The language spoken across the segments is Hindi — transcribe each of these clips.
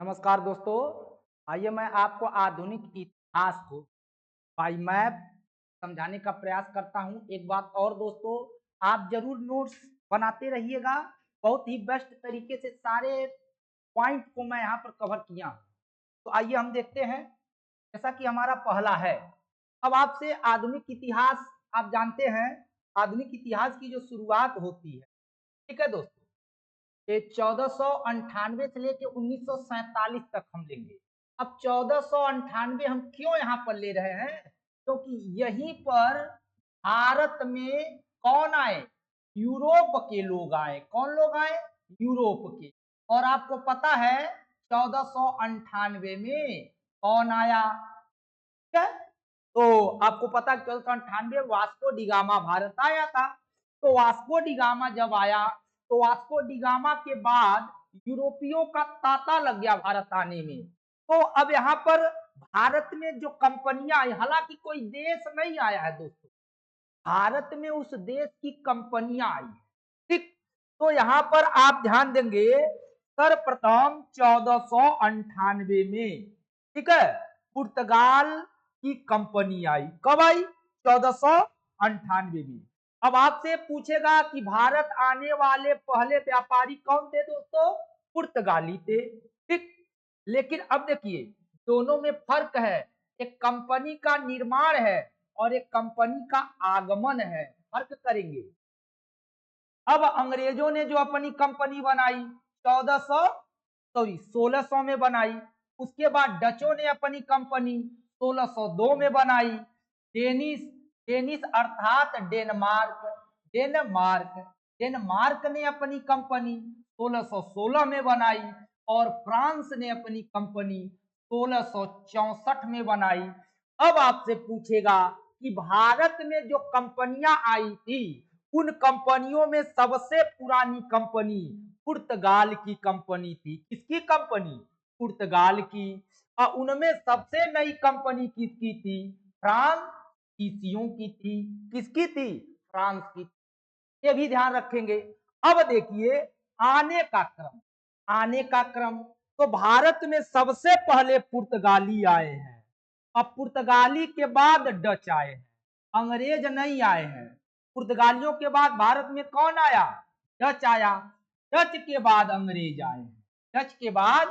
नमस्कार दोस्तों। आइए मैं आपको आधुनिक इतिहास को बाई मैप समझाने का प्रयास करता हूं। एक बात और दोस्तों, आप जरूर नोट्स बनाते रहिएगा। बहुत ही बेस्ट तरीके से सारे पॉइंट को मैं यहाँ पर कवर किया हूं। तो आइए हम देखते हैं। जैसा कि हमारा पहला है, अब आपसे आधुनिक इतिहास, आप जानते हैं आधुनिक इतिहास की जो शुरुआत होती है, ठीक है दोस्तों, ये 1498 से लेके 1947 तक हम लेंगे। अब 1498 हम क्यों यहाँ पर ले रहे हैं? क्योंकि यहीं पर भारत में कौन आए? यूरोप के लोग आए। कौन लोग आए? यूरोप के। और आपको पता है 1498 में कौन आया? ठीक है, तो आपको पता है 1498 वास्को डिगामा भारत आया था। तो वास्को डिगामा जब आया, तो वास्को डिगामा के बाद यूरोपियों का तांता लग गया भारत आने में। तो अब यहाँ पर भारत में जो कंपनियां आई, हालांकि कोई देश नहीं आया है दोस्तों, भारत में उस देश की कंपनियां आई। ठीक, तो यहाँ पर आप ध्यान देंगे, सर्वप्रथम 1498 में, ठीक है, पुर्तगाल की कंपनी आई। कब आई? 1498 में। अब आपसे पूछेगा कि भारत आने वाले पहले व्यापारी कौन थे दोस्तों? पुर्तगाली थे। ठीक, लेकिन अब देखिए दोनों में फर्क है। एक कंपनी का निर्माण है और एक कंपनी का आगमन है। फर्क करेंगे। अब अंग्रेजों ने जो अपनी कंपनी बनाई 1600 में बनाई। उसके बाद डचों ने अपनी कंपनी 1602 में बनाई। डेनिस डेनिस अर्थात डेनमार्क डेनमार्क डेनमार्क ने अपनी कंपनी 1616 में बनाई। और फ्रांस ने अपनी कंपनी 1664 में बनाई। अब आपसे पूछेगा कि भारत में जो कंपनियां आई थी, उन कंपनियों में सबसे पुरानी कंपनी पुर्तगाल की कंपनी थी। किसकी कंपनी? पुर्तगाल की। और उनमें सबसे नई कंपनी किसकी थी? फ्रांसीसियों की थी। किसकी थी? फ्रांस की। ये भी ध्यान रखेंगे। अब देखिए आने का क्रम, आने का क्रम, तो भारत में सबसे पहले पुर्तगाली आए हैं। अब पुर्तगाली के बाद डच आए हैं, अंग्रेज नहीं आए हैं। पुर्तगालियों के बाद भारत में कौन आया? डच आया। डच के बाद अंग्रेज आए हैं। डच के बाद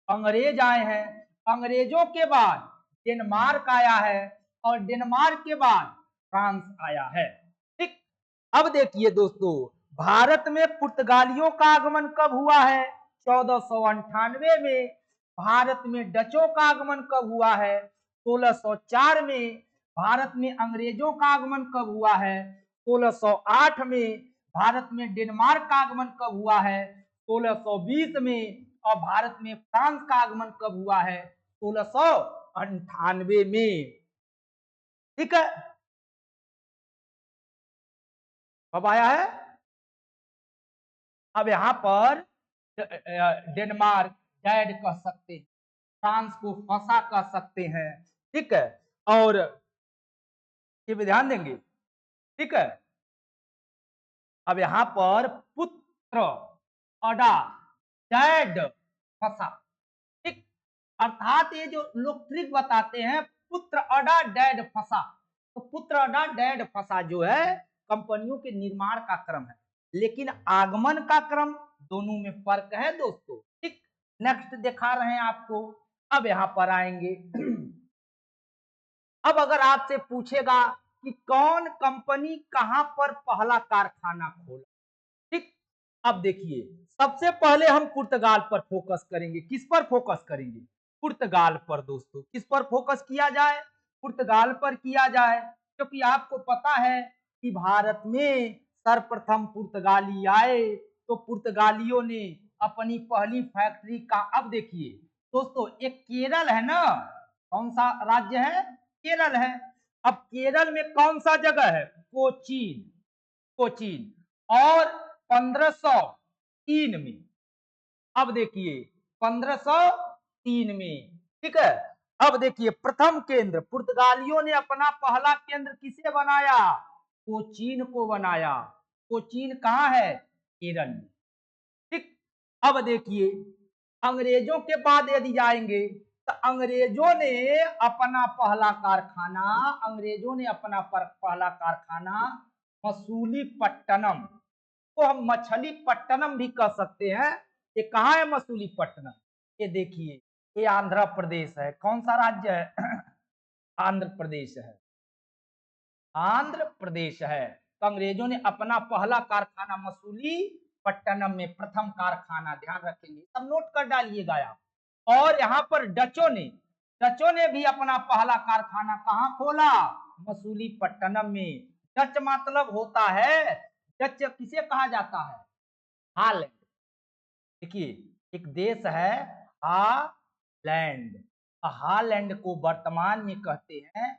अंग्रेज आए हैं। अंग्रेजों के बाद डेनमार्क आया है और डेनमार्क के बाद फ्रांस आया है। ठीक, अब देखिए दोस्तों, भारत में पुर्तगालियों का आगमन कब हुआ है? 1498 में। भारत में डचों का आगमन कब हुआ है? 1604 में। भारत में अंग्रेजों का आगमन कब हुआ है? 1608 में। भारत में डेनमार्क का आगमन कब हुआ है? 1620 में। और भारत में फ्रांस का आगमन कब हुआ है? 1698 में। ठीक है, कब आया है? अब यहां पर डेनमार्क डैड कह सकते हैं, फ्रांस को फंसा कह सकते हैं। ठीक है, और ये भी ध्यान देंगे। ठीक है, अब यहां पर पुत्र अडा डैड फंसा। ठीक, अर्थात ये जो लोग ट्रिक बताते हैं, पुत्र अडा डैड फंसा, तो पुत्र अडा डैड फंसा जो है कंपनियों के निर्माण का क्रम है, लेकिन आगमन का क्रम दोनों में फर्क है दोस्तों। ठीक, नेक्स्ट दिखा रहे हैं आपको। अब यहां पर आएंगे। अब अगर आपसे पूछेगा कि कौन कंपनी कहां पर पहला कारखाना खोला, ठीक, अब देखिए सबसे पहले हम पुर्तगाल पर फोकस करेंगे। किस पर फोकस करेंगे? पुर्तगाल पर दोस्तों। किस पर फोकस किया जाए? पुर्तगाल पर किया जाए, क्योंकि आपको पता है कि भारत में सर्वप्रथम पुर्तगाली आए। तो पुर्तगालियों ने अपनी पहली फैक्ट्री का, अब देखिए दोस्तों, एक केरल है ना, कौन सा राज्य है? केरल है। अब केरल में कौन सा जगह है? कोचीन। कोचीन। और 1503 में, अब देखिए 1503 में, ठीक है, अब देखिए प्रथम केंद्र पुर्तगालियों ने अपना पहला केंद्र किसे बनाया? कोचीन को बनाया। कोचीन कहां है? केरल में। ठीक, अब देखिए अंग्रेजों के बाद यदि जाएंगे तो अंग्रेजों ने अपना पहला कारखाना मसूलीपट्टनम, को हम मछलीपट्टनम भी कह सकते हैं। ये कहाँ है मसूलीपट्टनम? ये देखिए, ये आंध्र प्रदेश है। कौन सा राज्य है? आंध्र प्रदेश है। आंध्र प्रदेश है। तो अंग्रेजों ने अपना पहला कारखाना मसूलीपट्टनम में, प्रथम कारखाना, ध्यान रखेंगे, सब नोट कर डालिएगा आप। और यहाँ पर डचों ने भी अपना पहला कारखाना कहाँ खोला? मसूलीपट्टनम में। डच मतलब होता है, डच किसे कहा जाता है? हालैंड। देखिए, एक देश है हालैंड। हालैंड को वर्तमान में कहते हैं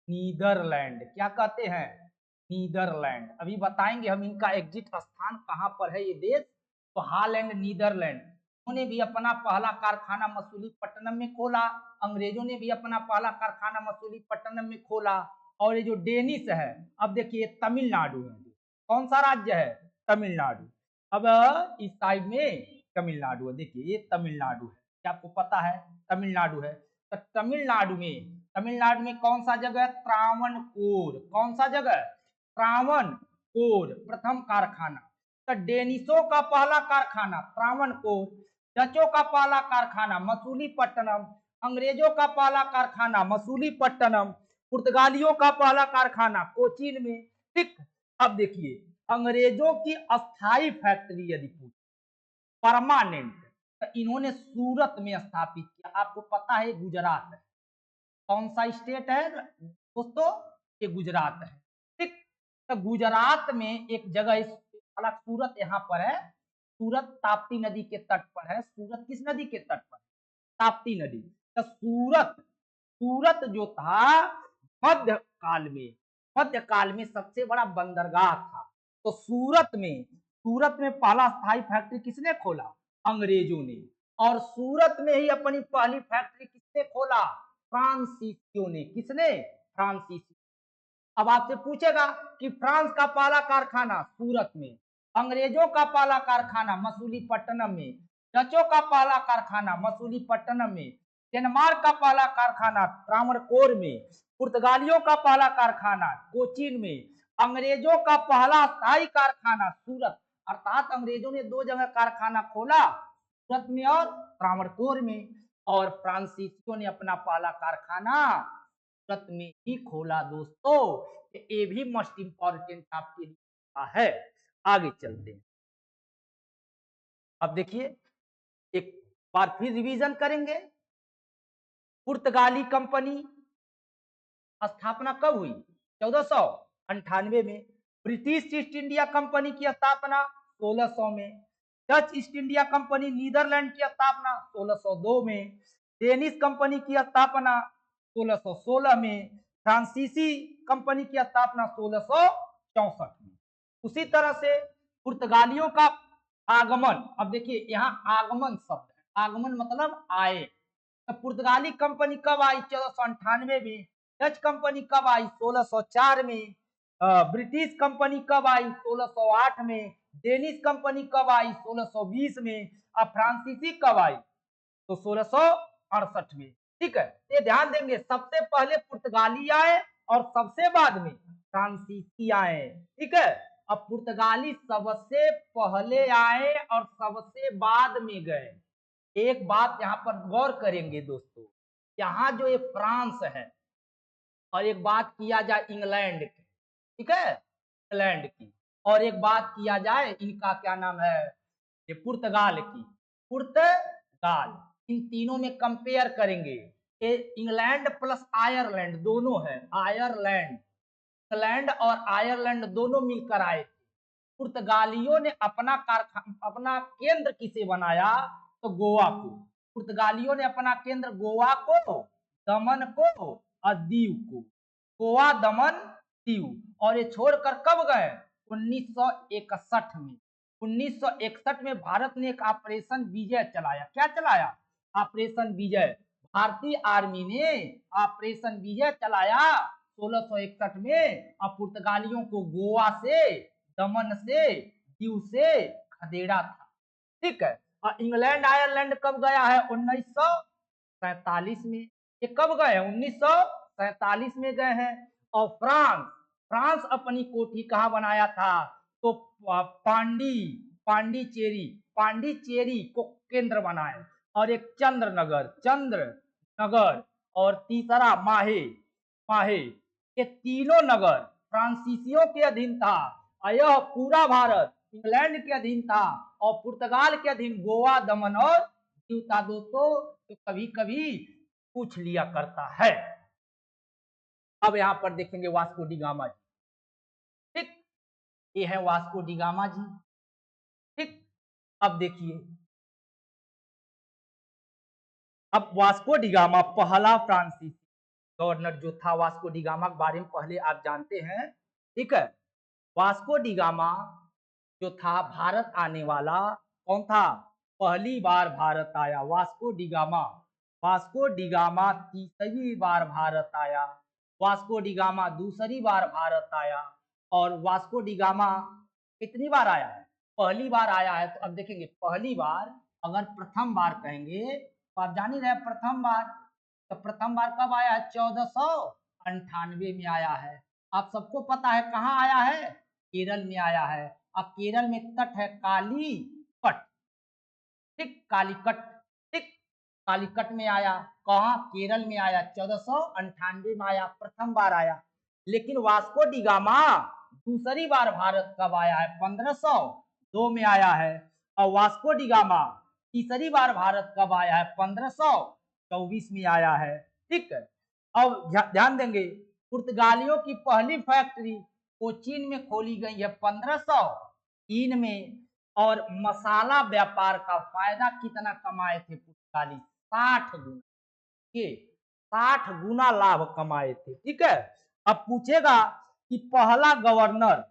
नीदरलैंड। क्या कहते हैं? नीदरलैंड। अभी बताएंगे हम इनका एग्जिट स्थान कहां पर है ये देश। तो हालैंड, नीदरलैंड, उन्होंने भी अपना पहला कारखाना मसूलीपट्टनम में खोला। अंग्रेजों ने भी अपना पहला कारखाना मसूलीपट्टनम में खोला। और ये जो डेनिश है, अब देखिए तमिलनाडु है। कौन सा राज्य है? तमिलनाडु। अब इस साइड में तमिलनाडु है। देखिए, ये तमिलनाडु है। क्या आपको पता है? तमिलनाडु है। तो तमिलनाडु में कौन सा जगह? त्रावणकोर। कौन सा जगह? त्रावणकोर, प्रथम कारखाना। तो डेनिशों का पहला कारखाना त्रावणकोर, डचों का पहला कारखाना मसूलीपट्टनम, अंग्रेजों का पहला कारखाना मसूलीपट्टनम, पुर्तगालियों का पहला कारखाना कोचीन में। ठीक। अब देखिए, अंग्रेजों की अस्थाई फैक्ट्री यदि पूछे, परमानेंट, तो इन्होंने सूरत में स्थापित किया। आपको पता है गुजरात है। कौन सा स्टेट है दोस्तों? ये गुजरात है। ठीक। तो गुजरात में एक जगह, हालांकि सूरत यहाँ पर है, सूरत ताप्ती नदी के तट पर है। सूरत किस नदी के तट पर? ताप्ती नदी। तो सूरत जो था, मध्यकाल में सबसे बड़ा बंदरगाह था। तो सूरत में पहला स्थायी फैक्ट्री किसने खोला? अंग्रेजों ने। और सूरत में ही अपनी पहली फैक्ट्री किसने खोला? फ्रांसीसियों ने। किसने? फ्रांसीसी। अब आपसे पूछेगा कि फ्रांस का पहला कारखाना सूरत में, अंग्रेजों का पहला कारखाना मसूलीपट्टनम में, डचों का पहला कारखाना मसूलीपट्टनम में, डेनमार्क का पहला कारखाना त्रावणकोर में, पुर्तगालियों का पहला कारखाना कोचीन में, अंग्रेजों का पहला स्थायी कारखाना सूरत। अर्थात अंग्रेजों ने दो जगह कारखाना खोला, सूरत में और त्रावणकोर में। और फ्रांसीसियों ने अपना पहला कारखाना सूरत में ही खोला दोस्तों। ये भी मोस्ट इंपॉर्टेंट आपके लिए है। आगे चलते हैं। अब देखिए, एक बार फिर रिवीजन करेंगे। पुर्तगाली कंपनी स्थापना कब हुई? 1498 में। ब्रिटिश ईस्ट इंडिया कंपनी की स्थापना 1600 में। Dutch East India Company Netherlands की स्थापना 1602 में। डेनिश कंपनी की स्थापना 1616 में। फ्रांसीसी कंपनी की स्थापना 1664 में। उसी तरह से पुर्तगालियों का आगमन, अब देखिए यहाँ आगमन शब्द है, आगमन मतलब आए। तो पुर्तगाली कंपनी कब आई? 1498 में। डच कंपनी कब आई? 1604 में। ब्रिटिश कंपनी कब आई? 1608 में। डेनिश कंपनी कब आई? 1620 में। अब फ्रांसीसी कब आई? तो 1668 में। ठीक है, ये ध्यान देंगे, सबसे पहले पुर्तगाली आए और सबसे बाद में फ्रांसीसी आए। ठीक है। अब पुर्तगाली सबसे पहले आए और सबसे बाद में गए। एक बात यहाँ पर गौर करेंगे दोस्तों, यहाँ जो ये फ्रांस है, और एक बात किया जाए इंग्लैंड की, ठीक है, इंग्लैंड की, और एक बात किया जाए इनका क्या नाम है, ये पुर्तगाल की, पुर्तगाल, इन तीनों में कंपेयर करेंगे। ये इंग्लैंड प्लस आयरलैंड दोनों है। आयरलैंड, इंग्लैंड और आयरलैंड दोनों मिलकर आए। पुर्तगालियों ने अपना केंद्र किसे बनाया? तो गोवा को। पुर्तगालियों ने अपना केंद्र गोवा को, दमन को और दीव को। गोवा, दमन, दीव। और ये छोड़कर कब गए? 1961 में। 1961 में भारत ने एक ऑपरेशन विजय चलाया। क्या चलाया? ऑपरेशन विजय। भारतीय आर्मी ने ऑपरेशन विजय चलाया 1661 में, और पुर्तगालियों को गोवा से, दमन से, दीव से खदेड़ा था। ठीक है। और इंग्लैंड आयरलैंड कब गया है? 1947 में। ये कब गए? 1947 में गए हैं। और फ्रांस, फ्रांस अपनी कोठी कहाँ बनाया था? तो पांडिचेरी को केंद्र बनाए। और एक चंद्र नगर और तीसरा माहे माहे, ये तीनों नगर फ्रांसीसियों के अधीन था। और यह पूरा भारत इंग्लैंड के अधीन था और पुर्तगाल के अधीन गोवा, दमन और दीव था। दोस्तों तो कभी कभी पूछ लिया करता है। अब यहां पर देखेंगे वास्को डी गामा जी। ठीक, ये है वास्को डी गामा जी। ठीक, अब देखिए, अब वास्को डी गामा पहला फ्रांसीसी गवर्नर जो था, वास्को डी गामा के बारे में पहले आप जानते हैं। ठीक है, वास्को डी गामा जो था भारत आने वाला कौन था? पहली बार भारत आया Vasco da gamma. Vasco da gamma तीसरी बार भारत आया। वास्को डी गामा दूसरी बार भारत आया। और वास्को डी गामा कितनी बार आया है? पहली बार आया है। तो अब देखेंगे, पहली बार अगर प्रथम बार कहेंगे तो आप जान ही रहे प्रथम बार, तो प्रथम बार कब आया है? 1498 में आया है। आप सबको पता है कहाँ आया है? केरल में आया है। अब केरल में तट है कालीकट। ठीक, कालीकट। ठीक, कालीकट में आया। कहाँ? केरल में आया। 1498 में आया, प्रथम बार आया। लेकिन वास्को डी गामा दूसरी बार भारत कब आया है? 1502 में आया है। और वास्को डी गामा तीसरी बार भारत कब आया है? 1524 में आया है। ठीक है, अब ध्यान देंगे, पुर्तगालियों की पहली फैक्ट्री कोचीन में खोली गई है 1503 में। और मसाला व्यापार का फायदा कितना कमाए थे पुर्तगाली? 60 गुना। ये 60 गुना लाभ कमाए थे। ठीक है, अब पूछेगा कि पहला गवर्नर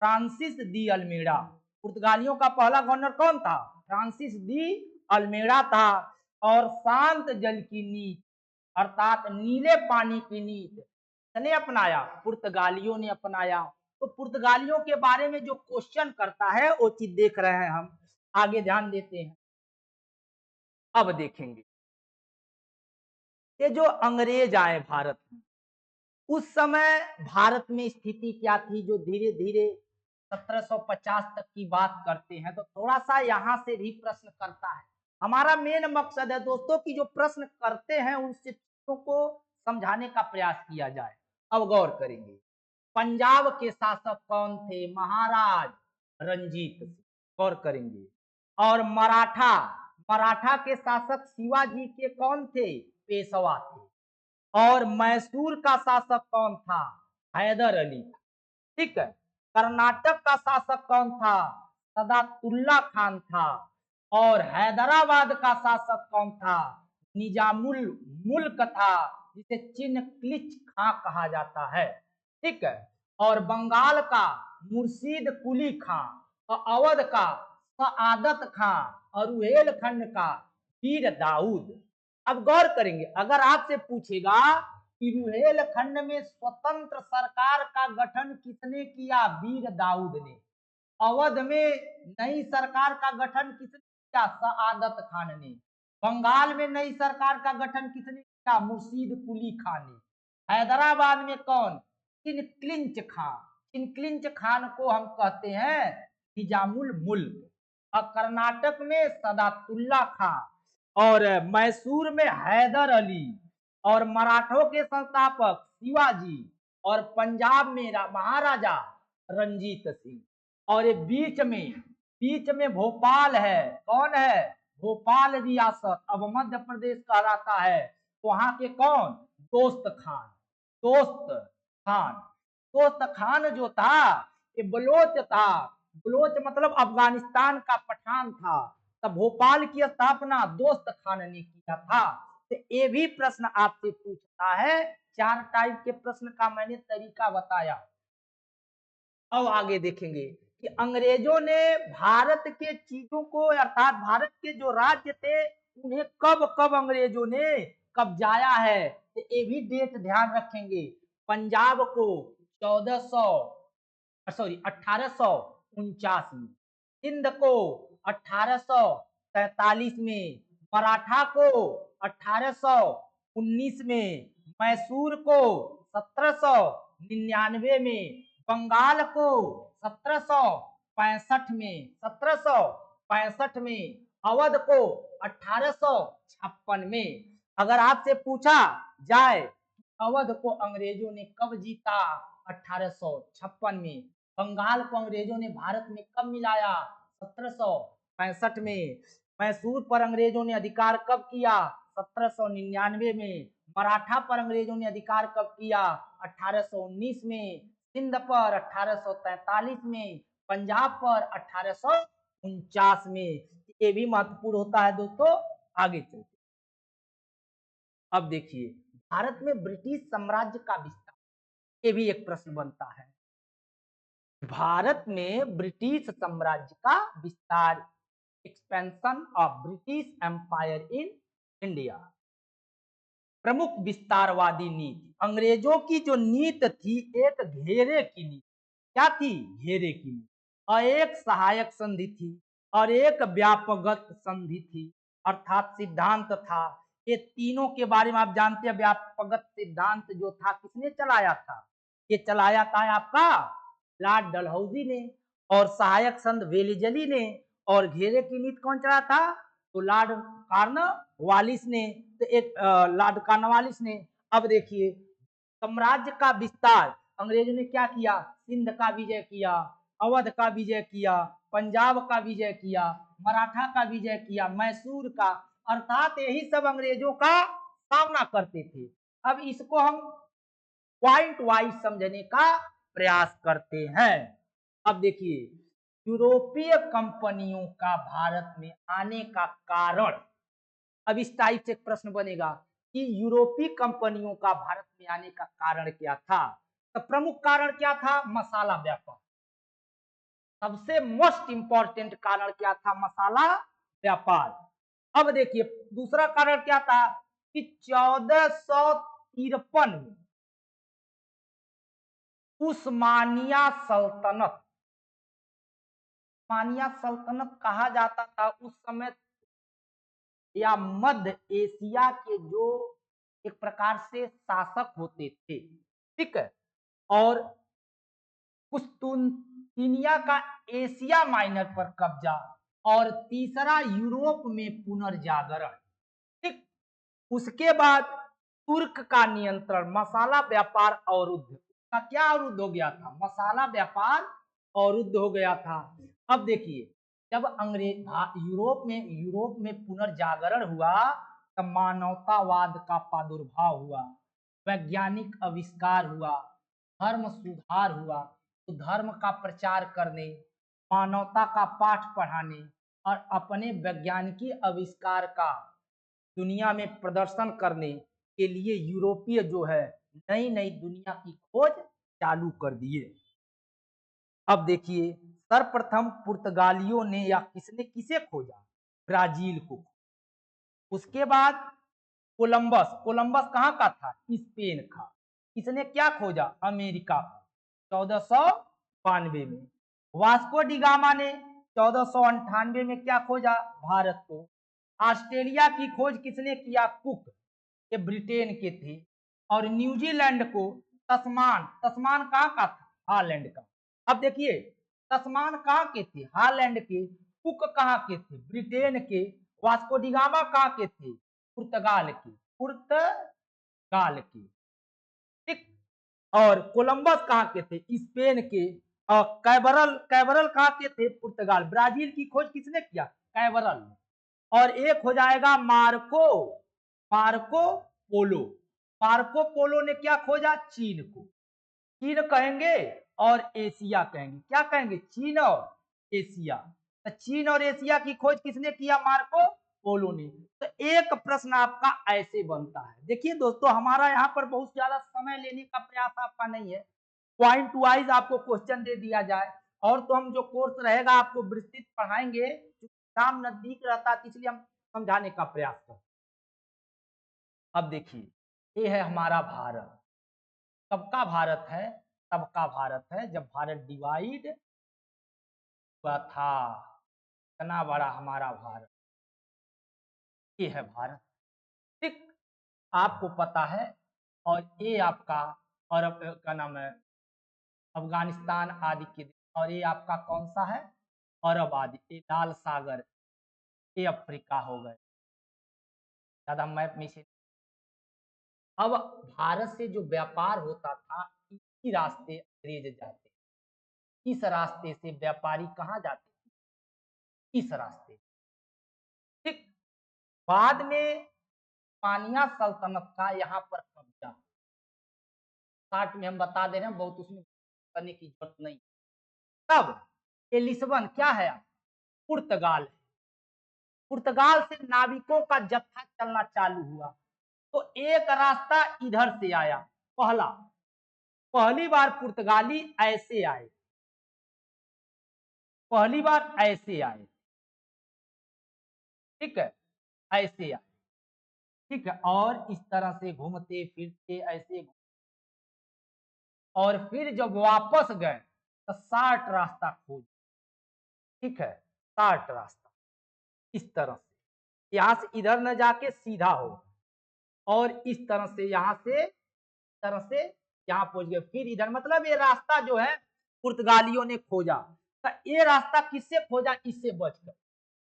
फ्रांसिस डी अल्मेडा, पुर्तगालियों का पहला गवर्नर कौन था? फ्रांसिस डी अल्मेडा था। और शांत जल की नीति अर्थात नीले पानी की नीति किसने अपनाया? पुर्तगालियों ने अपनाया। तो पुर्तगालियों के बारे में जो क्वेश्चन करता है वो चीज देख रहे हैं हम। आगे ध्यान देते हैं। अब देखेंगे, ये जो अंग्रेज आए भारत में, उस समय भारत में स्थिति क्या थी? जो धीरे धीरे 1750 तक की बात करते हैं, तो थोड़ा सा यहाँ से भी प्रश्न करता है। हमारा मेन मकसद है दोस्तों कि जो प्रश्न करते हैं उनसे चीजों को समझाने का प्रयास किया जाए। अब गौर करेंगे, पंजाब के शासक कौन थे? महाराज रंजीत सिंह। गौर करेंगे। और मराठा, मराठा के शासक शिवाजी के कौन थे? पेशवा थे। और मैसूर का शासक कौन था? हैदर अली। ठीक है, कर्नाटक का शासक कौन था? सदातुल्ला खान था। और हैदराबाद का शासक कौन था? निजामुल मुल्क था, जिसे चिनक्लिच खां कहा जाता है। ठीक है, और बंगाल का मुर्शीद कुली खां, और अवध का सआदत खां, और रुहेलखंड का वीर दाऊद। अब गौर करेंगे, अगर आपसे पूछेगा कि रुहेलखंड में स्वतंत्र सरकार का गठन किसने किया? वीर दाऊद ने। अवध में नई सरकार का गठन किसने किया? सआदत खान ने। बंगाल में नई सरकार का गठन किसने किया? मुर्शीद कुली खान ने। हैदराबाद में कौन? चिनक्लिंच खान। चिनक्लिंच खान को हम कहते हैं निजामुल मुल्क। और कर्नाटक में सदातुल्ला खान, और मैसूर में हैदर अली, और मराठों के संस्थापक शिवाजी, और पंजाब में महाराजा रंजीत सिंह। और ये बीच में भोपाल है। कौन है? भोपाल रियासत अब मध्य प्रदेश कहलाता है। वहां के कौन? दोस्त खान। दोस्त खान, दोस्त खान जो था ये बलोच था। बलोच मतलब अफगानिस्तान का पठान था। तब भोपाल की स्थापना दोस्त खान ने किया था। तो ये भी प्रश्न आपसे पूछता है। 4 टाइप के प्रश्न का मैंने तरीका बताया। अब आगे देखेंगे कि अंग्रेजों ने भारत के चीजों को अर्थात भारत के जो राज्य थे उन्हें कब कब अंग्रेजों ने कब्जाया है, तो ये भी डेट ध्यान रखेंगे। पंजाब को 1849 में, सिंध को 1843 में, मराठा को 1819 में, मैसूर को 1799 में, बंगाल को 1765 में, अवध को 1856 में। अगर आपसे पूछा जाए अवध को अंग्रेजों ने कब जीता, 1856 में। बंगाल को अंग्रेजों ने भारत में कब मिलाया, 1765 में। मैसूर पर अंग्रेजों ने अधिकार कब किया, 1799 में। मराठा पर अंग्रेजों ने अधिकार कब किया, 1819 में। सिंध पर 1843 में। पंजाब पर 1849 में। ये भी महत्वपूर्ण होता है दोस्तों। आगे चलते अब देखिए, भारत में ब्रिटिश साम्राज्य का विस्तार, ये भी एक प्रश्न बनता है। भारत में ब्रिटिश साम्राज्य का विस्तार, expansion of British empire in India. प्रमुख विस्तारवादी नीति, अंग्रेजों की जो नीति थी, एक घेरे की नीति। क्या थी, घेरे की नीति। और एक सहायक संधि थी और एक व्यापकगत संधि थी, अर्थात सिद्धांत था। ये तीनों के बारे में आप जानते हैं। व्यापकगत सिद्धांत जो था किसने चलाया था, ये चलाया था आपका लॉर्ड डलहौजी ने, और सहायक संघ वेलेजली ने, और घेरे की नीति कौन चला था, तो लॉर्ड कॉर्नवालिस ने, तो एक लॉर्ड कॉर्नवालिस ने। अब देखिए, साम्राज्य का विस्तार, अंग्रेजों ने क्या किया, सिंध का विजय किया, अवध का विजय किया, पंजाब का विजय किया, मराठा का विजय किया, मैसूर का, अर्थात यही सब अंग्रेजों का सामना करते थे। अब इसको हम पॉइंट वाइज समझने का प्रयास करते हैं। अब देखिए, यूरोपीय कंपनियों का भारत में आने का कारण, अब इस टाइप से प्रश्न बनेगा कि यूरोपीय कंपनियों का भारत में आने का कारण क्या था। तो प्रमुख कारण क्या था, मसाला व्यापार। सबसे मोस्ट इंपॉर्टेंट कारण क्या था, मसाला व्यापार। अब देखिए, दूसरा कारण क्या था कि 1453 में उस्मानिया सल्तनत, उस्मानिया सल्तनत कहा जाता था उस समय, या मध्य एशिया के जो एक प्रकार से शासक होते थे, ठीक है, और कुस्तुनतिनिया का एशिया माइनर पर कब्जा, और तीसरा यूरोप में पुनर्जागरण, ठीक। उसके बाद तुर्क का नियंत्रण, मसाला व्यापार अवरुद्ध का, क्या अवरुद्ध हो गया था, मसाला व्यापार अवरुद्ध हो गया था। अब देखिए, जब अंग्रेज यूरोप में पुनर्जागरण हुआ, तब मानवतावाद का प्रादुर्भाव हुआ, वैज्ञानिक आविष्कार हुआ, धर्म सुधार हुआ। तो धर्म का प्रचार करने, मानवता का पाठ पढ़ाने और अपने वैज्ञानिकी आविष्कार का दुनिया में प्रदर्शन करने के लिए यूरोपीय जो है नई नई दुनिया की खोज चालू कर दिए। अब देखिए, सर्वप्रथम पुर्तगालियों ने या किसने किसे खोजा, ब्राजील को। उसके बाद कोलंबस, कोलंबस कहाँ का था, स्पेन का। इसने क्या खोजा, अमेरिका को, 1492 में। वास्को डिगामा ने 1498 में क्या खोजा, भारत को। ऑस्ट्रेलिया की खोज किसने किया, कुक, ये ब्रिटेन के थे। और न्यूजीलैंड को तस्मान, तस्मान कहाँ का था, हॉलैंड का। अब देखिए, तस्मान कहाँ के थे, हॉलैंड के। कुक कहाँ के थे, ब्रिटेन के। वास्को डिगामा कहाँ के थे, पुर्तगाल के, पुर्तगाल के, ठीक। और कोलंबस कहाँ के थे, स्पेन के। और कैबरल, कैबरल कहाँ के थे, पुर्तगाल। ब्राजील की खोज किसने किया, कैबरल ने। और एक हो जाएगा Marco, Marco Polo. Marco Polo ने क्या खोजा, चीन को। चीन कहेंगे और एशिया कहेंगे, क्या कहेंगे, चीन और एशिया। तो चीन और एशिया की खोज किसने किया, मार्को पोलो ने। तो एक प्रश्न आपका ऐसे बनता है। देखिए दोस्तों, हमारा यहाँ पर बहुत ज्यादा समय लेने का प्रयास आपका नहीं है, पॉइंट वाइज आपको क्वेश्चन दे दिया जाए। और तो हम जो कोर्स रहेगा आपको विस्तृत पढ़ाएंगे, काम नजदीक रहता है, इसलिए हम समझाने का प्रयास करते। अब देखिए, ये है हमारा भारत। सबका भारत है, सबका भारत है। जब भारत डिवाइड हुआ था, इतना बड़ा हमारा भारत, ये है भारत। ठीक, आपको पता है। और ये आपका अरब का नाम है अफगानिस्तान आदि के, और ये आपका कौन सा है, अरब आदि, ये लाल सागर, ये अफ्रीका हो गए। ज्यादा मैप में से अब भारत से जो व्यापार होता था इसी रास्ते अंग्रेज जाते, इस रास्ते से व्यापारी कहाँ जाते, इस रास्ते। ठीक, बाद में पानिया सल्तनत का यहाँ पर कब्जा, 60 में हम बता दे रहे हैं, बहुत उसमें करने की जरूरत नहीं। तब ये लिस्बन क्या है, पुर्तगाल है। पुर्तगाल से नाविकों का जत्था चलना चालू हुआ, तो एक रास्ता इधर से आया। पहली बार पुर्तगाली ऐसे आए, पहली बार ऐसे आए। ठीक है, ऐसे आए। ठीक है, और इस तरह से घूमते फिरते ऐसे, और फिर जब वापस गए तो 60 रास्ता खोज। ठीक है, 60 रास्ता इस तरह से, यहां से इधर न जाके सीधा हो, और इस तरह से यहां से, तरह से यहाँ पहुंच गए। फिर इधर, मतलब ये रास्ता जो है पुर्तगालियों ने खोजा, तो ये रास्ता किससे खोजा, इससे बचकर।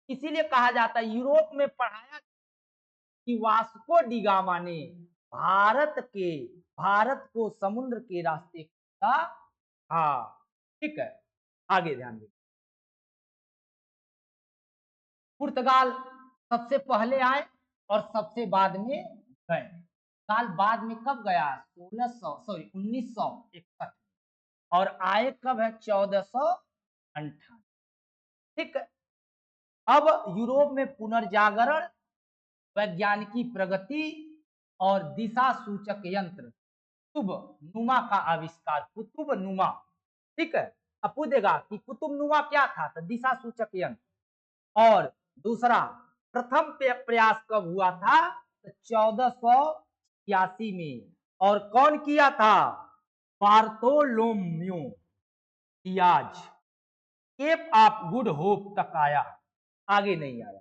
इसीलिए कहा जाता है, यूरोप में पढ़ाया कि वास्को डी गामा ने भारत को समुद्र के रास्ते का। हाँ, ठीक है, आगे ध्यान दीजिए। पुर्तगाल सबसे पहले आए और सबसे बाद में गए। साल बाद में कब गया, 1961, और आए कब है, 1458। ठीक है, अब यूरोप में पुनर्जागरण, वैज्ञानिकी प्रगति और दिशा सूचक यंत्र कुतुब नुमा का आविष्कार, कुतुब नुमा। ठीक है, अब पूछेगा कि कुतुब नुमा क्या था, तो दिशा सूचक यंत्र। और दूसरा, प्रथम प्रयास कब हुआ था, तो 1486 में, और कौन किया था, Bartholomew Dias. Cape of Good Hope तक आया, आगे नहीं आया।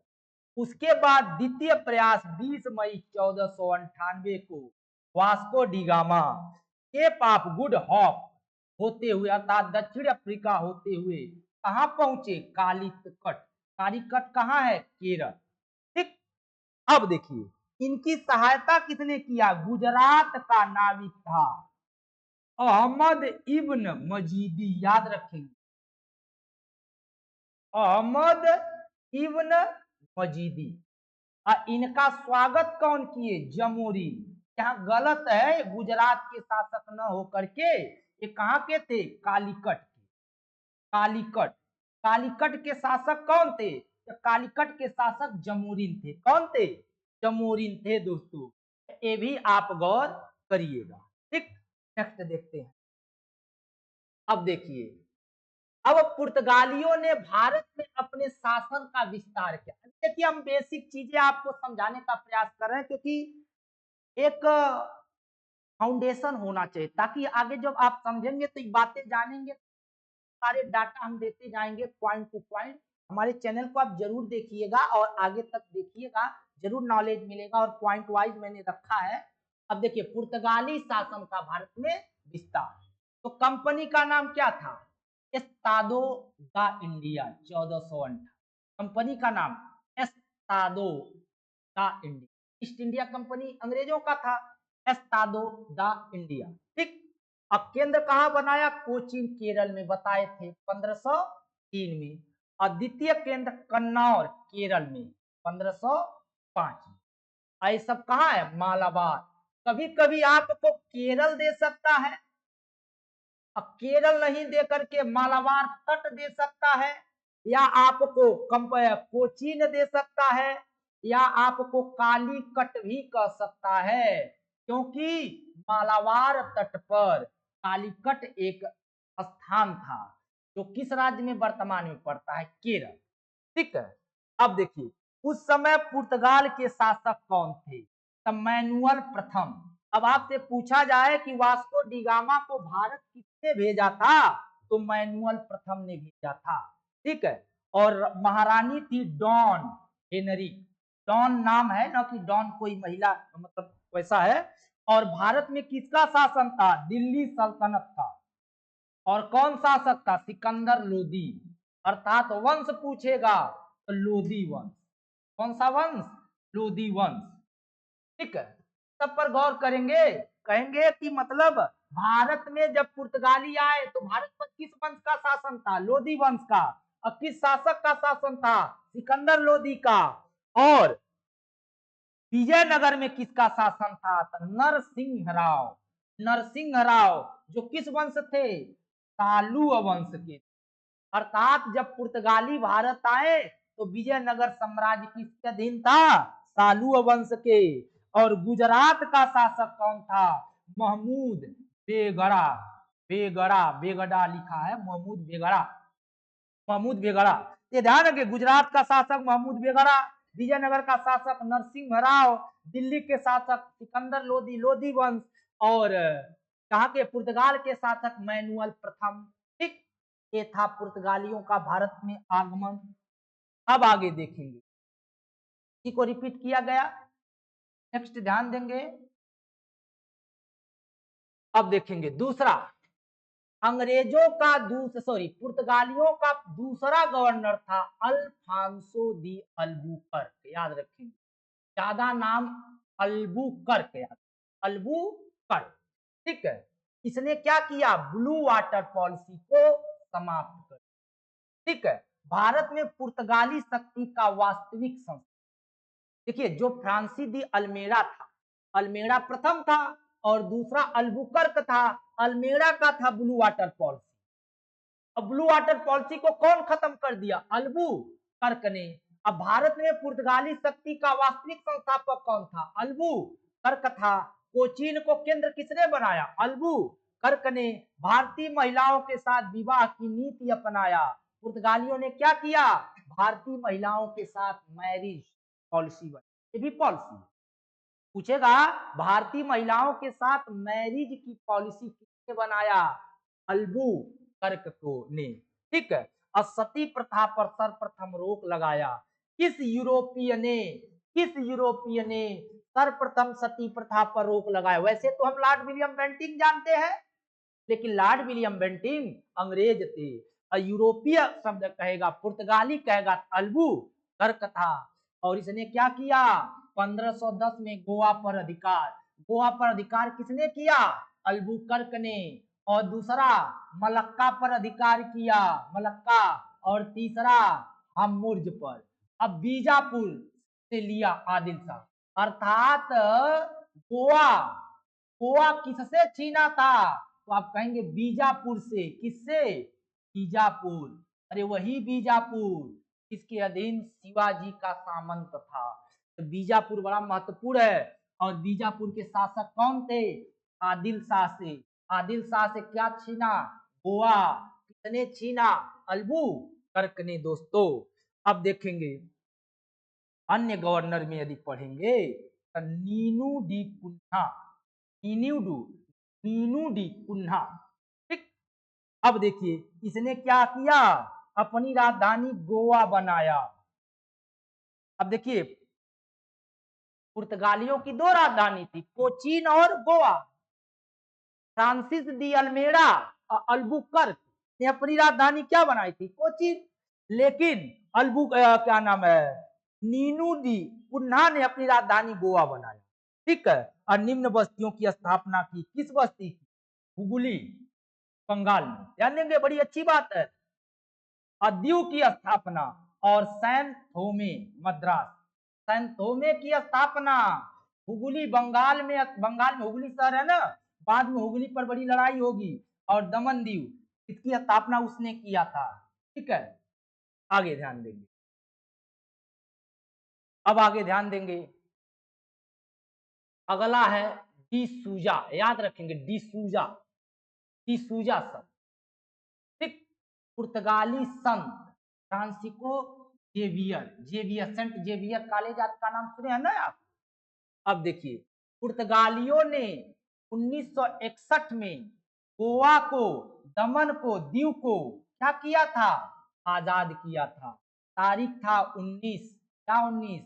उसके बाद द्वितीय प्रयास 20 मई 1498 को Vasco da Gama Cape of Good Hope होते हुए, अर्थात दक्षिण अफ्रीका होते हुए कहां पहुंचे, कालीकट। कालीकट कहां है, केरल। ठीक, अब देखिए इनकी सहायता किसने किया, गुजरात का नाविक था अहमद इब्न मजीदी, याद रखेंगे, अहमद इब्न मजीदी। इनका स्वागत कौन किए, जमोरीन। यहाँ गलत है, गुजरात के शासक न होकर के ये कहां के थे, कालीकट के। कालीकट, कालीकट के शासक कौन थे, तो कालीकट के शासक जमोरीन थे। कौन थे, जमोरीन थे दोस्तों, ये भी आप गौर करिएगा। ठीक, नेक्स्ट देखते हैं। अब देखिए, अब पुर्तगालियों ने भारत में अपने शासन का विस्तार किया। देखिए, हम बेसिक चीजें आपको समझाने का प्रयास कर रहे हैं, क्योंकि एक फाउंडेशन होना चाहिए, ताकि आगे जब आप समझेंगे तो ये बातें जानेंगे, सारे डाटा हम देते जाएंगे पॉइंट टू पॉइंट। हमारे चैनल को आप जरूर देखिएगा और आगे तक देखिएगा, जरूर नॉलेज मिलेगा, और पॉइंट वाइज मैंने रखा है। अब देखिए, पुर्तगाली शासन का भारत में विस्तार, तो कंपनी का नाम क्या था, एस्तादो दा इंडिया, 1458। कंपनी का नाम एस्तादो दा इंडिया, ईस्ट इंडिया कंपनी अंग्रेजों का था, एस्तादो दा इंडिया। ठीक, अब केंद्र कहां बनाया, कोचीन केरल में, बताए थे 1503 में। और द्वितीय केंद्र कन्नौर केरल में 1505 में। ये सब कहाँ है, मालाबार। कभी कभी आपको केरल दे सकता है, अब केरल नहीं दे करके मालाबार तट दे सकता है, या आपको कोचीन दे सकता है, या आपको कालीकट भी कह सकता है, क्योंकि मालाबार तट पर कालीकट एक स्थान था, जो किस राज्य में वर्तमान में पड़ता है, केरल। ठीक है, अब देखिए उस समय पुर्तगाल के शासक कौन थे, मैनुअल प्रथम। अब आपसे पूछा जाए कि वास्को डी गामा को भारत किसने भेजा था, तो मैनुअल प्रथम ने भेजा था। ठीक है, और महारानी थी डॉन हेनरिक। डॉन नाम है ना कि डॉन कोई महिला मतलब वैसा है। और भारत में किसका शासन था? दिल्ली सल्तनत का। और कौन शासक था? सिकंदर लोदी। अर्थात वंश पूछेगा तो लोदी वंश। कौन सा वंश? लोदी वंश। ठीक है, सब पर गौर करेंगे। कहेंगे कि मतलब भारत में जब पुर्तगाली आए तो भारत पर किस वंश का शासन था? लोदी वंश का। और किस शासक का शासन था? सिकंदर लोदी का। और विजयनगर में किसका शासन था? तो नरसिंह राव। नरसिंह राव जो किस वंश थे? सालुव वंश के। अर्थात जब पुर्तगाली भारत आए तो विजयनगर साम्राज्य किसके अधीन था? सालुव वंश के। और गुजरात का शासक कौन था? महमूद बेगड़ा। बेगड़ा, बेगड़ा लिखा है, महमूद बेगड़ा। महमूद बेगड़ा, ये ध्यान रखिए, गुजरात का शासक महमूद बेगड़ा, विजयनगर का शासक नरसिंह राव, दिल्ली के शासक सिकंदर लोदी, लोदी वंश। और कहा के पुर्तगाल के शासक मैनुअल प्रथम। ठीक, ये था पुर्तगालियों का भारत में आगमन। अब आगे देखेंगे, इसी को रिपीट किया गया। नेक्स्ट ध्यान देंगे। अब देखेंगे दूसरा, अंग्रेजों का पुर्तगालियों का दूसरा गवर्नर था अल्फांसो दी अल्बुकर्क। याद रखेंगे, ज्यादा नाम अल्बुकर्क, याद अल्बुकर्क। ठीक है, इसने क्या किया? ब्लू वाटर पॉलिसी को समाप्त कर। ठीक है, भारत में पुर्तगाली शक्ति का वास्तविक संस्थान, देखिए जो फ्रांसी दी अल्मेड़ा था, अल्मेड़ा प्रथम था और दूसरा अल्बुकर्क था। अल्मेड़ा का था ब्लू वाटर पॉलिसी। अब ब्लू वाटर पॉलिसी को कौन खत्म कर दिया? अल्बुकर्क ने। अब भारत में पुर्तगाली शक्ति का वास्तविक संस्थापक कौन था? अल्बुकर्क था। कोचीन को केंद्र किसने बनाया? अल्बुकर्क ने। भारतीय महिलाओं के साथ विवाह की नीति अपनाया। पुर्तगालियों ने क्या किया? भारतीय महिलाओं के साथ मैरिज पॉलिसी बनी। ये भी पॉलिसी पूछेगा, भारतीय महिलाओं के साथ मैरिज की पॉलिसी किसने बनाया? अल्बुकर्क को ने। ठीक है, और सती प्रथा पर सर्वप्रथम रोक लगाया। किस यूरोपीय ने? किस यूरोपीय ने सर्वप्रथम सती प्रथा पर रोक लगाया? वैसे तो हम लॉर्ड विलियम बेंटिंक जानते हैं, लेकिन लॉर्ड विलियम बेंटिंक अंग्रेज थे। और यूरोपीय शब्द कहेगा, पुर्तगाली कहेगा, अल्बुकर्क था। और इसने क्या किया? 1510 में गोवा पर अधिकार। गोवा पर अधिकार किसने किया? अल्बुकर्क ने। और दूसरा मलक्का पर अधिकार किया, मलक्का। और तीसरा हम्मुर्ज पर। अब बीजापुर से लिया आदिल शाह। अर्थात गोवा, गोवा किससे छीना था? तो आप कहेंगे बीजापुर से। किससे? बीजापुर। अरे वही बीजापुर इसके अधीन शिवाजी का सामंत था। तो बीजापुर बड़ा महत्वपूर्ण है। और बीजापुर के शासक कौन थे? आदिल शाह से। आदिल शाह से क्या छीना? गोवा। किसने छीना? अल्बुकर्क ने दोस्तों। अब देखेंगे अन्य गवर्नर में यदि पढ़ेंगे तो Nuno da Cunha. Nuno da Cunha. ठीक, अब देखिए इसने क्या किया? अपनी राजधानी गोवा बनाया। अब देखिए पुर्तगालियों की दो राजधानी थी, कोचीन और गोवा। फ्रांसिस दी अल्मेड़ा और अल्बुकर्क ने अपनी राजधानी क्या बनाई थी? कोचीन। लेकिन क्या नाम है, नीनू डी कुन्हा ने अपनी राजधानी गोवा बनाया। ठीक है, और निम्न बस्तियों की स्थापना की। किस बस्ती की? हुगली, बंगाल में। ध्यान देंगे, बड़ी अच्छी बात है। अद्यू की स्थापना। और सैन थोमे मद्रास, सैन थोमे की स्थापना। हुगली बंगाल में, बंगाल में हुगली शहर है ना, बाद में हुगली पर बड़ी लड़ाई होगी। और दमन दीव, इसकी स्थापना उसने किया था। ठीक है, आगे ध्यान देंगे। अब आगे ध्यान देंगे, अगला है डिसूजा। याद रखेंगे, डिसूजा, डिसूजा सब। ठीक, पुर्तगाली संत Francisco Xavier, Xavier, Saint Xavier College आपका नाम सुने हैं ना आप। अब देखिए पुर्तगालियों ने 1961 में गोवा को, दमन को, दीव को क्या किया था? आजाद किया था। तारीख था 19, क्या 19?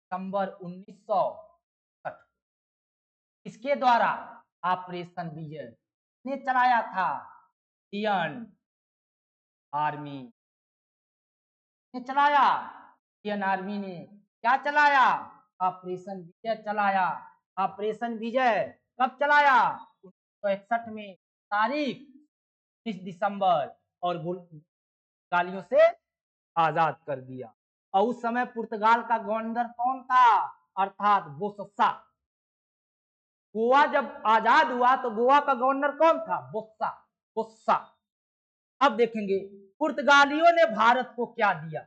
दिसंबर 1960। इसके द्वारा ऑपरेशन विजय ने चलाया था, इंडियन आर्मी ने चलाया। इंडियन आर्मी ने क्या चलाया? ऑपरेशन विजय चलाया। ऑपरेशन विजय कब चलाया? 1961 में, तारीख 19 दिसंबर, और गालियों से आजाद कर दिया। और उस समय पुर्तगाल का गवर्नर कौन था? अर्थात बोस्सा। गोवा जब आजाद हुआ तो गोवा का गवर्नर कौन था? बोस्सा। बोस्सा। अब देखेंगे पुर्तगालियों ने भारत को क्या दिया।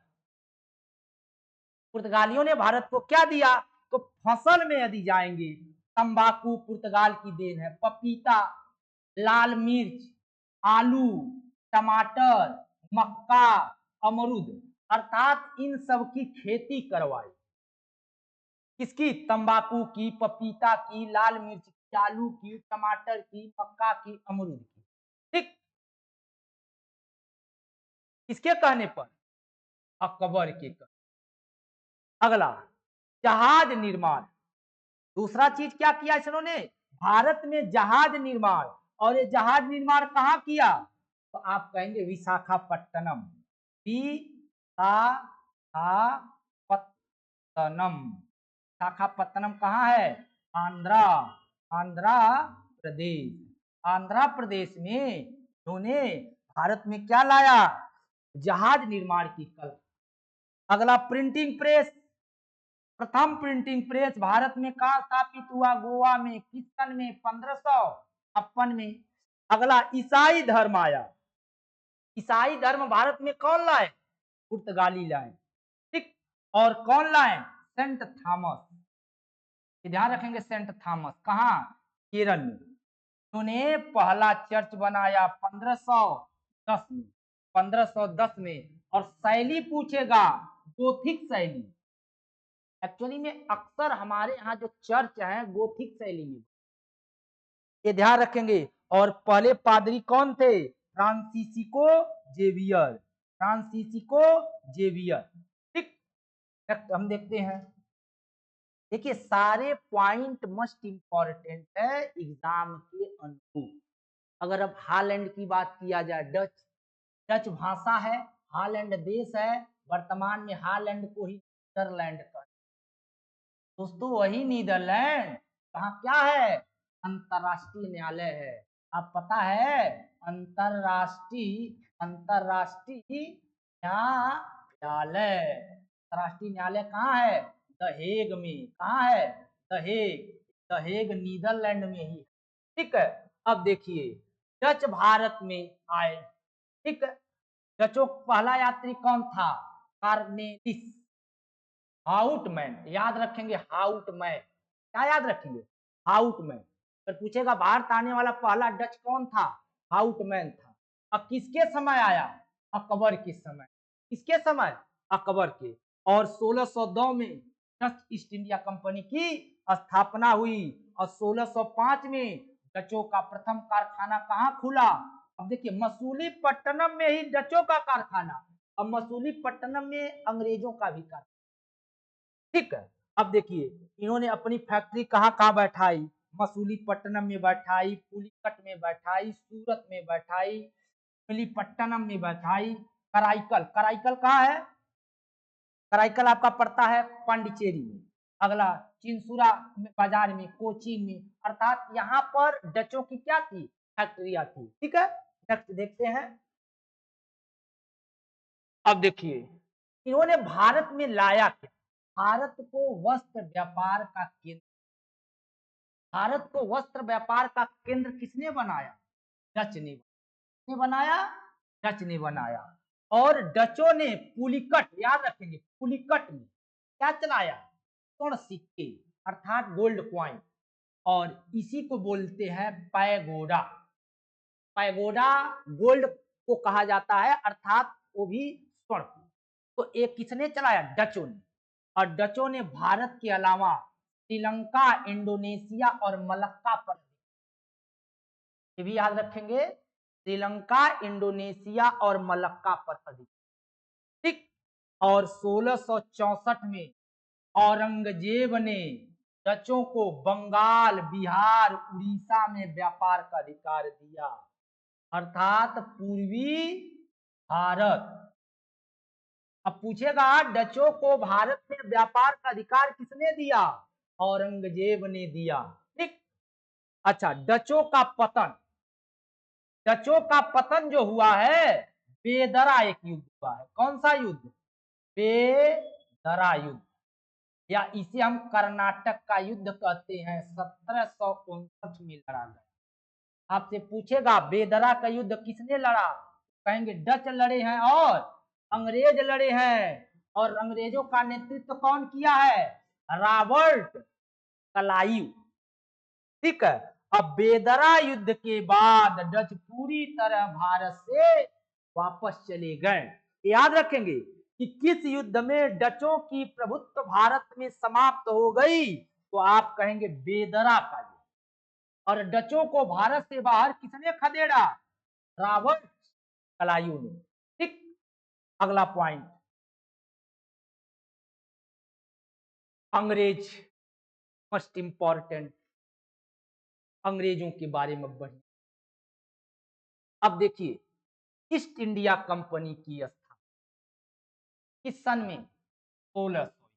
पुर्तगालियों ने भारत को क्या दिया? तो फसल में यदि जाएंगे, तंबाकू पुर्तगाल की देन है, पपीता, लाल मिर्च, आलू, टमाटर, मक्का, अमरूद, अर्थात इन सब की खेती करवाई। किसकी? तंबाकू की, पपीता की, लाल मिर्च की, आलू की, टमाटर की, मक्का की, अमरूद की। ठीक, किसके कहने पर? अकबर के कहने। अगला, जहाज निर्माण। दूसरा चीज क्या किया इन्होंने? भारत में जहाज निर्माण। और ये जहाज निर्माण कहाँ किया? तो आप कहेंगे विशाखापट्टनम। विशाखापट्टनम। विशाखापट्टनम कहाँ है? आंध्रा, आंध्रा प्रदेश। आंध्र प्रदेश में इन्होंने भारत में क्या लाया? जहाज निर्माण की कला। अगला, प्रिंटिंग प्रेस। प्रथम प्रिंटिंग प्रेस भारत में कहाँ स्थापित हुआ? गोवा में। किस सन में? 1556 में। अगला, ईसाई धर्म आया। ईसाई धर्म भारत में कौन लाए? पुर्तगाली लाए। ठीक, और कौन लाए? Saint Thomas. ध्यान रखेंगे, सेंट थॉमस कहाँ? केरल में। उन्होंने पहला चर्च बनाया 1510 में। 1510 में। और शैली पूछेगा, गोथिक शैली। एक्चुअली में अक्सर हमारे यहाँ जो चर्च है गोथिक शैली में, ये ध्यान रखेंगे। और पहले पादरी कौन थे? Francisco Xavier. Francisco Xavier. ठीक, हम देखते हैं। देखिए, सारे पॉइंट मस्ट इंपॉर्टेंट है एग्जाम के अनुरूप। अगर अब हालैंड की बात किया जाए, डच, डच भाषा है, हालैंड देश है, वर्तमान में हालैंड को ही नीदरलैंड कर। दोस्तों वही नीदरलैंड कहाँ क्या है? अंतरराष्ट्रीय न्यायालय है। आप पता है अंतरराष्ट्रीय, अंतरराष्ट्रीय न्यायालय, अंतरराष्ट्रीय न्यायालय कहाँ है? द हेग में। कहाँ है? The Hague. The Hague Netherlands में ही। ठीक है, अब देखिए डच भारत में आए। ठीक है, डचों पहला यात्री कौन था? कार्नेलिस हाउटमैन। याद रखेंगे, हाउटमैन। क्या याद रखेंगे? हाउटमैन। अगर पूछेगा भारत आने वाला पहला डच कौन था? हाउटमैन था। अब किसके समय आया? अकबर के समय। किसके समय? अकबर के। और 1602 में डच ईस्ट इंडिया कंपनी की स्थापना हुई। और 1605 में डचों का प्रथम कारखाना कहाँ खुला? अब देखिए, मसूलीपट्टनम में ही डचों का कारखाना। अब मसूलीपट्टनम में अंग्रेजों का भी कारखाना। ठीक है, अब देखिए इन्होंने अपनी फैक्ट्री कहाँ कहाँ बैठाई? मसूलीपट्टनम में बैठाई, पुलिकट में बैठाई, सूरत में बैठाई, मसूलीपट्टनम में बैठाई, कराईकल। कराईकल कहाँ है? कराईकल आपका पड़ता है पांडिचेरी में। अगला, चिंसुरा बाजार में, कोचीन में। अर्थात यहाँ पर डचों की क्या थी? फैक्ट्रिया थी। ठीक है, नेक्स्ट देखते हैं। अब देखिए इन्होंने भारत में लाया क्या? भारत को वस्त्र व्यापार का केंद्र, भारत को वस्त्र व्यापार का केंद्र किसने बनाया? डच ने। किसने बनाया? डच ने बनाया। और डचों ने पुलिकट, याद रखेंगे, पुलिकट में क्या चलाया? स्वर्ण सिक्के, अर्थात गोल्ड क्वाइन। और इसी को बोलते हैं पैगोडा। पैगोडा गोल्ड को कहा जाता है, अर्थात वो भी स्वर्ण। तो एक किसने चलाया? डचों ने। और डचों ने भारत के अलावा श्रीलंका, इंडोनेशिया और मलक्का पर, ये भी याद रखेंगे, श्रीलंका, इंडोनेशिया और मलक्का पर अधिक। ठीक, और 1664 में औरंगजेब ने डचों को बंगाल, बिहार, उड़ीसा में व्यापार का अधिकार दिया, अर्थात पूर्वी भारत। अब पूछेगा डचों को भारत में व्यापार का अधिकार किसने दिया? औरंगजेब ने दिया। ठीक। अच्छा, डचों का पतन, डचों का पतन जो हुआ है, बेदरा एक युद्ध हुआ है। कौन सा युद्ध? बेदरा युद्ध, या इसे हम कर्नाटक का युद्ध कहते हैं। 1759 में लड़ा गया। आपसे पूछेगा बेदरा का युद्ध किसने लड़ा? कहेंगे डच लड़े हैं और अंग्रेज लड़े हैं। और अंग्रेजों का नेतृत्व कौन किया है? Robert Clive. ठीक है। अब बेदरा युद्ध के बाद डच पूरी तरह भारत से वापस चले गए। याद रखेंगे कि किस युद्ध में डचों की प्रभुत्व भारत में समाप्त हो गई, तो आप कहेंगे बेदरा का युद्ध। और डचों को भारत से बाहर किसने खदेड़ा? रॉबर्ट क्लाइव ने। ठीक। अगला पॉइंट, अंग्रेज, मोस्ट इंपॉर्टेंट, अंग्रेजों के बारे में बढ़ी। अब देखिए, ईस्ट इंडिया कंपनी की स्थापना किस सन में? 1600।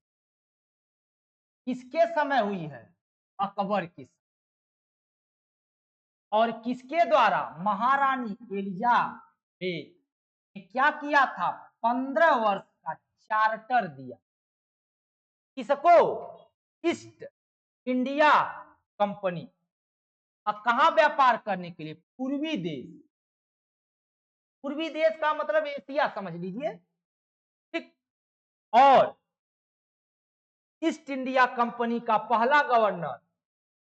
किसके समय हुई है? अकबर के समय। और किसके द्वारा? महारानी एलिजाबेथ ने क्या किया था? 15 वर्ष का चार्टर दिया। किसको? East India company. अब कहां व्यापार करने के लिए? पूर्वी देश। पूर्वी देश का मतलब एशिया समझ लीजिए। ठीक। और ईस्ट इंडिया कंपनी का पहला गवर्नर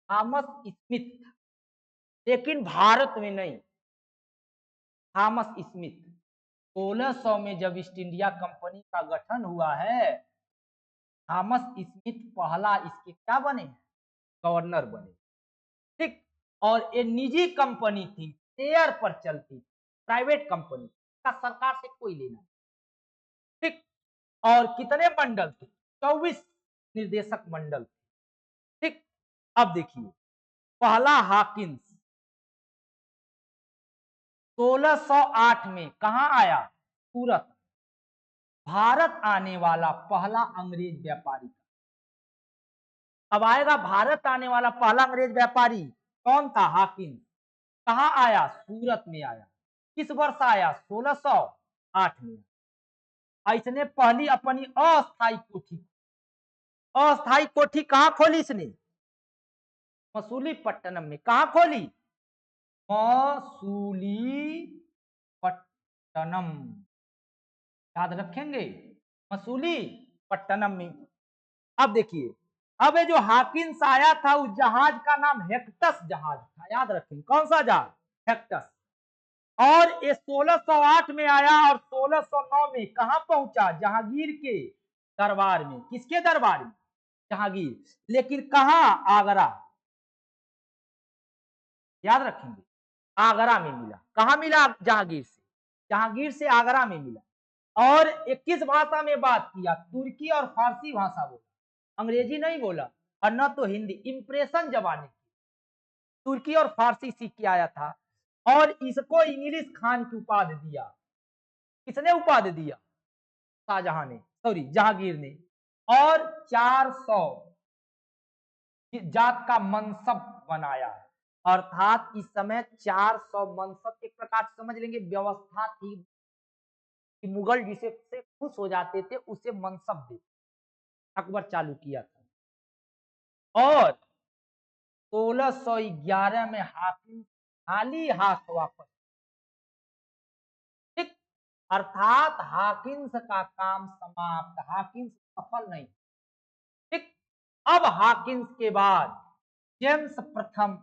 थॉमस स्मिथ था, लेकिन भारत में नहीं। थॉमस स्मिथ 1600 में जब ईस्ट इंडिया कंपनी का गठन हुआ है, थॉमस स्मिथ पहला इसके क्या बने? गवर्नर बने। ठीक। और ये निजी कंपनी थी, शेयर पर चलती, प्राइवेट कंपनी का, सरकार से कोई लेना। ठीक। और कितने मंडल थे? 24 निर्देशक मंडल। ठीक। अब देखिए, पहला हाकिंस 1608 में कहां आया? सूरत। भारत आने वाला पहला अंग्रेज व्यापारी। अब आएगा भारत आने वाला पहला अंग्रेज व्यापारी कौन था? हाकिंस। कहां आया? सूरत में आया। किस वर्ष आया? 1608 में। इसने पहली अपनी अस्थायी कोठी, अस्थायी कोठी कहां खोली इसने? मसूलीपट्टनम में। कहां खोली? मसूलीपट्टनम। याद रखेंगे, मसूलीपट्टनम में। अब देखिए, अब ये जो हाकिंस आया था, उस जहाज का नाम हेक्टस जहाज था। याद रखेंगे, कौन सा जहाज? हेक्टस। और ये 1608 में आया और 1609 में कहां पहुंचा? जहांगीर के दरबार में। किसके दरबार में? जहांगीर। लेकिन कहां? आगरा। याद रखेंगे, आगरा में मिला। कहां मिला? जहांगीर से। जहांगीर से आगरा में मिला। और 21 भाषा में बात किया, तुर्की और फारसी भाषा बोला, अंग्रेजी नहीं बोला, और न तो हिंदी। इंप्रेशन जमाने की तुर्की और फारसी सीख के आया था। और इसको इंग्लिश खान की उपाधि दिया। किसने उपाधि दिया? शाहजहां ने, सॉरी जहांगीर ने। और 400 जात का मनसब बनाया। अर्थात इस समय 400 मनसब, एक प्रकार से समझ लेंगे व्यवस्था थी कि मुगल जिसे से खुश हो जाते थे उसे मनसब देते, अकबर चालू किया था। और 1611 में हाकिम खाली हाथ वापस। ठीक। अर्थात हाकिंस का काम समाप्त, हाकिंस सफल नहीं। ठीक। अब हाकिंस के बाद जेम्स प्रथम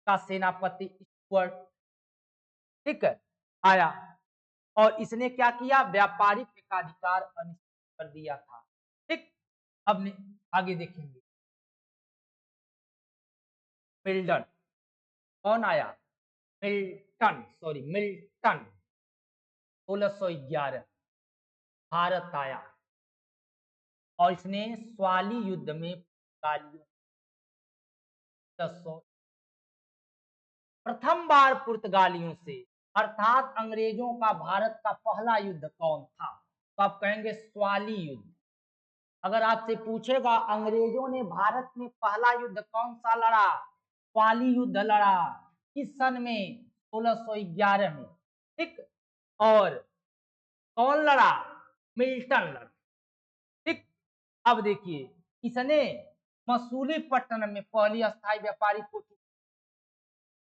का सेनापति स्टुअर्ट, ठीक है, आया। और इसने क्या किया? व्यापारिक एकाधिकार अनिश्चित कर दिया था। ठीक। अब आगे देखेंगे, मिल्टन। कौन आया? Milton, sorry Milton. 1611 भारत आया और इसने स्वाली युद्ध में पुर्तगालियों 1000 प्रथम बार पुर्तगालियों से अर्थात अंग्रेजों का भारत का पहला युद्ध कौन था? तो आप कहेंगे स्वाली युद्ध। अगर आपसे पूछेगा अंग्रेजों ने भारत में पहला युद्ध कौन सा लड़ा? स्वाली युद्ध लड़ा। किस सन में? 1611 में। ठीक। और कौन लड़ा? मिल्टन लड़ा। ठीक। अब देखिए, इसने मसूलीपट्टनम में पहली अस्थायी व्यापारिक कोठी,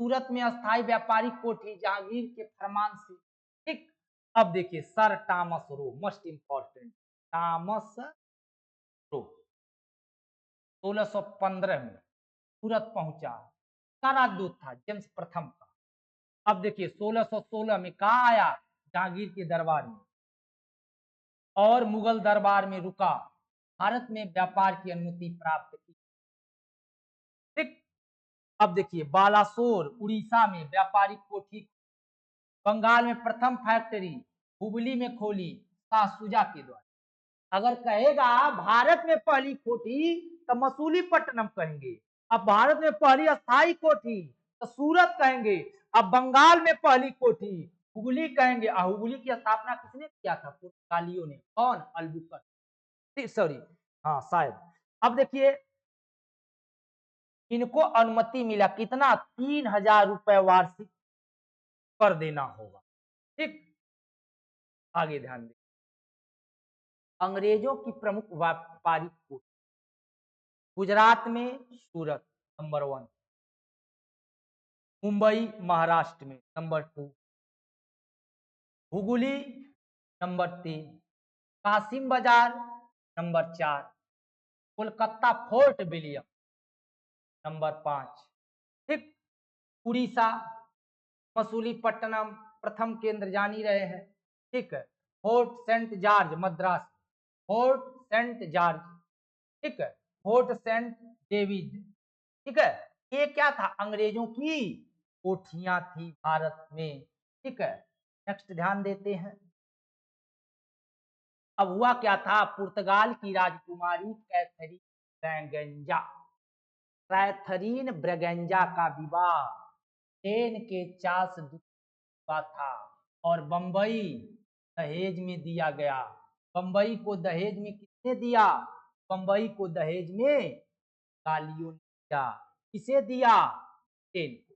सूरत में अस्थायी व्यापारिक कोठी जहांगीर के फरमान से। ठीक। अब देखिए, sir Thomas Roe, most important, Thomas Roe 1615 में सूरत पहुंचा। का राजदूत था? जेम्स प्रथम का। अब देखिए 1616 में कहा आया? जहांगीर के दरबार में, और मुगल दरबार में रुका, भारत में व्यापार की अनुमति प्राप्त की। ठीक। अब देखिए, बालासोर उड़ीसा में व्यापारिक कोठी, बंगाल में प्रथम फैक्ट्री हुबली में खोली शाह शुजा के द्वारा। अगर कहेगा भारत में पहली कोठी तो मसूलीपट्टनम कहेंगे, अब भारत में पहली अस्थायी कोठी तो सूरत कहेंगे, अब बंगाल में पहली कोठी हुगली कहेंगे। हुगली की स्थापना किसने किया था? पुर्तगालियों ने। कौन? अल्बुकर्क, सॉरी, हाँ शायद। अब देखिए, इनको अनुमति मिला कितना? 3000 रुपए वार्षिक कर देना होगा। ठीक। आगे ध्यान दें, अंग्रेजों की प्रमुख व्यापारिक कोठी गुजरात में सूरत नंबर 1, मुंबई महाराष्ट्र में नंबर 2, हुगली नंबर 3, कासिम बाजार number 4, Kolkata fort William number 5। ठीक। उड़ीसा मसूलीपट्टनम प्रथम केंद्र जान ही रहे हैं। ठीक है। Fort Saint George Madras, Fort Saint George. ठीक है। Fort Saint David. ठीक है। ये क्या था? अंग्रेजों की कोठियां थी भारत में। ठीक है। नेक्स्ट ध्यान देते हैं। अब हुआ क्या था? पुर्तगाल की राजकुमारी कैथरीन ब्रगेंजा का विवाह ट्रेन के चास हुआ था और बंबई दहेज में दिया गया। बंबई को दहेज में किसने दिया? बंबई को दहेज में गालियों ने दिया। किसे दिया? ट्रेन को।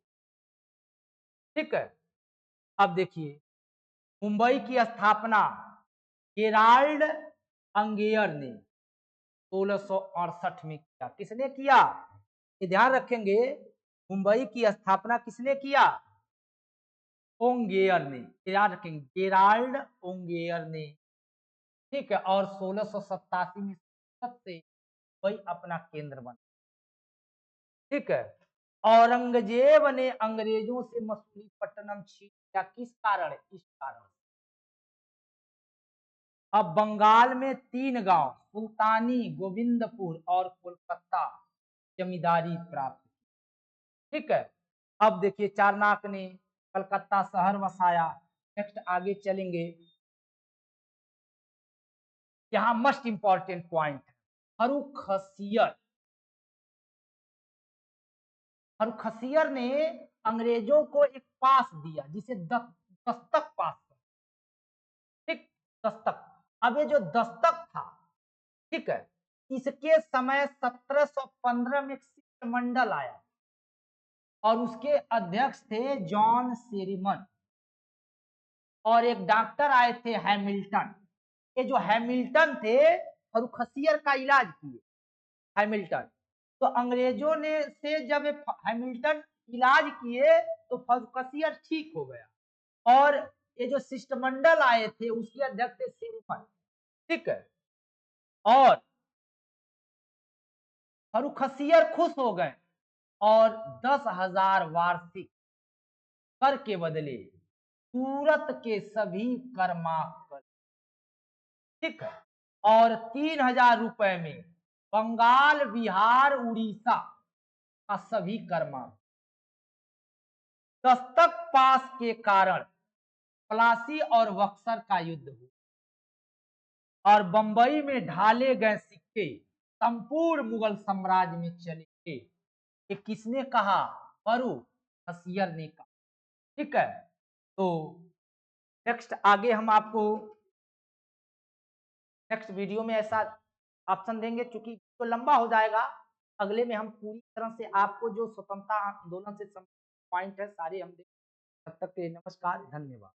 ठीक है। अब देखिए, मुंबई की स्थापना गेराल्ड अंगेयर ने 1668 में किया। किसने किया? ये ध्यान रखेंगे, मुंबई की स्थापना किसने किया? ओंगेयर ने। याद रखेंगे, गेराल्ड ओंगेयर ने। ठीक है। और 1687 में से वही अपना केंद्र बना। ठीक है। औरंगजेब ने अंग्रेजों से मसूलीपट्टनम छीन लिया। किस कारण? इस कारण। अब बंगाल में 3 गांव सुल्तानी, गोविंदपुर और कोलकाता जमींदारी प्राप्त की। ठीक है। अब देखिए, चारनाक ने कलकत्ता शहर बसाया। नेक्स्ट आगे चलेंगे, यहां मोस्ट इंपॉर्टेंट पॉइंट है, फर्रुखसियर। फर्रुखसियर ने अंग्रेजों को एक पास दिया जिसे दस्तक पास। ठीक। दस्तक। अब ये जो दस्तक था, ठीक है, इसके समय 1715 में एक शिष्टमंडल आया और उसके अध्यक्ष थे जॉन सेरिमन और एक डॉक्टर आए थे हैमिल्टन। ये जो हैमिल्टन थे फर्रुखसियर का इलाज किए। हैमिल्टन तो अंग्रेजों ने से जब हैमिल्टन इलाज किए तो फर्रुखसियर ठीक हो गया और ये जो शिष्टमंडल आए थे उसके अध्यक्ष थे सेरिमन। ठीक है। और फर्रुखसियर खुश हो गए और 10,000 वार्षिक कर के बदले सूरत के सभी कर माफ कर। ठीक है। और 3,000 रुपए में बंगाल, बिहार, उड़ीसा का सभी कर माफ। दस्तक पास के कारण प्लासी और बक्सर का युद्ध हुआ और बंबई में ढाले गए सिक्के संपूर्ण मुगल साम्राज्य में चले गए। ये किसने कहा? फर्रुख हसियर ने कहा। ठीक है, तो नेक्स्ट आगे हम आपको नेक्स्ट वीडियो में ऐसा ऑप्शन देंगे, क्योंकि तो लंबा हो जाएगा। अगले में हम पूरी तरह से आपको जो स्वतंत्रता आंदोलन से पॉइंट है सारे हम देंगे। तब तक के लिए नमस्कार, धन्यवाद।